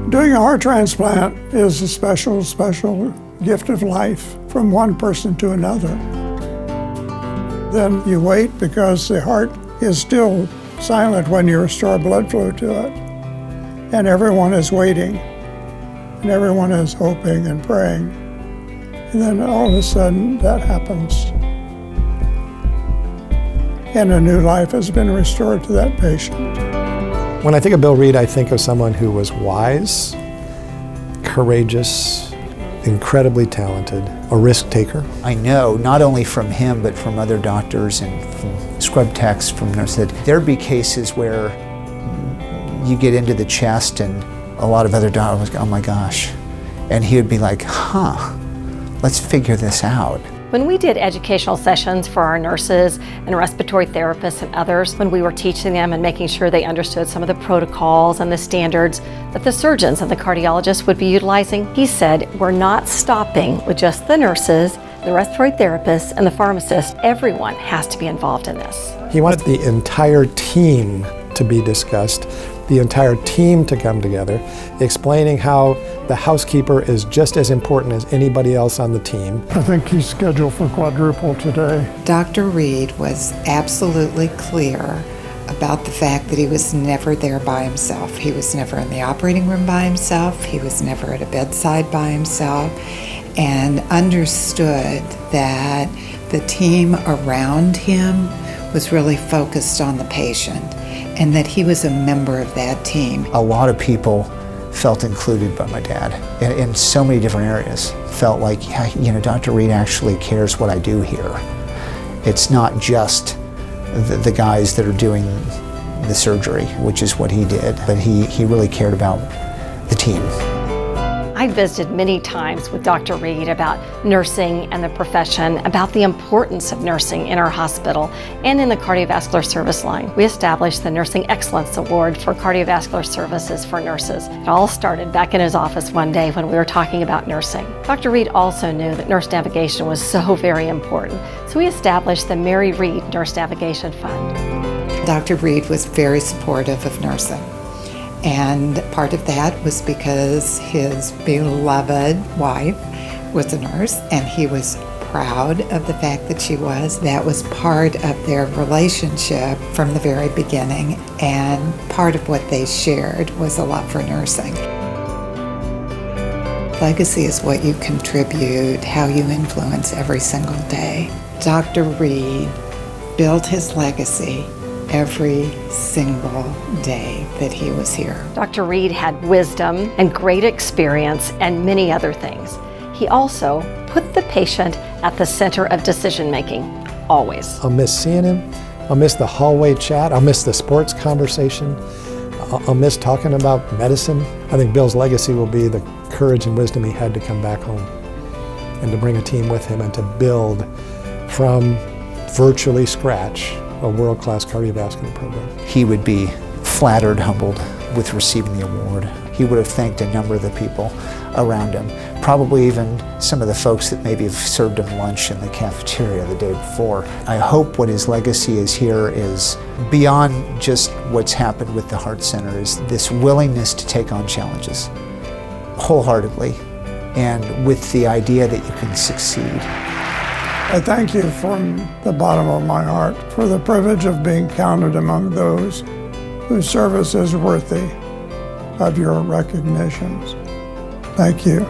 Doing a heart transplant is a special gift of life from one person to another. Then you wait because the heart is still silent when you restore blood flow to it. And everyone is waiting, and everyone is hoping and praying. And then all of a sudden that happens. And a new life has been restored to that patient. When I think of Bill Reed, I think of someone who was wise, courageous, incredibly talented, a risk taker. I know, not only from him, but from other doctors and from scrub techs, from nurses, that there'd be cases where you get into the chest and a lot of other doctors go, oh my gosh. And he would be like, let's figure this out. When we did educational sessions for our nurses and respiratory therapists and others, when we were teaching them and making sure they understood some of the protocols and the standards that the surgeons and the cardiologists would be utilizing, he said, we're not stopping with just the nurses, the respiratory therapists, and the pharmacists. Everyone has to be involved in this. He wanted the entire team to be discussed, the entire team to come together, explaining how the housekeeper is just as important as anybody else on the team. I think he's scheduled for quadruple today. Dr. Reed was absolutely clear about the fact that he was never there by himself. He was never in the operating room by himself. He was never at a bedside by himself, and understood that the team around him was really focused on the patient, and that he was a member of that team. A lot of people felt included by my dad in so many different areas. Felt like, yeah, you know, Dr. Reed actually cares what I do here. It's not just the guys that are doing the surgery, which is what he did, but he really cared about the team. I visited many times with Dr. Reed about nursing and the profession, about the importance of nursing in our hospital and in the cardiovascular service line. We established the Nursing Excellence Award for cardiovascular services for nurses. It all started back in his office one day when we were talking about nursing. Dr. Reed also knew that nurse navigation was so very important, so we established the Mary Reed Nurse Navigation Fund. Dr. Reed was very supportive of nursing. And part of that was because his beloved wife was a nurse, and he was proud of the fact that she was. That was part of their relationship from the very beginning, and part of what they shared was a love for nursing. Legacy is what you contribute, how you influence every single day. Dr. Reed built his legacy every single day that he was here. Dr. Reed had wisdom and great experience and many other things. He also put the patient at the center of decision making, always. I'll miss seeing him. I'll miss the hallway chat. I'll miss the sports conversation. I'll miss talking about medicine. I think Bill's legacy will be the courage and wisdom he had to come back home and to bring a team with him and to build from virtually scratch a world-class cardiovascular program. He would be flattered, humbled with receiving the award. He would have thanked a number of the people around him, probably even some of the folks that maybe have served him lunch in the cafeteria the day before. I hope what his legacy is here is beyond just what's happened with the Heart Center, is this willingness to take on challenges wholeheartedly and with the idea that you can succeed. I thank you from the bottom of my heart for the privilege of being counted among those whose service is worthy of your recognitions. Thank you.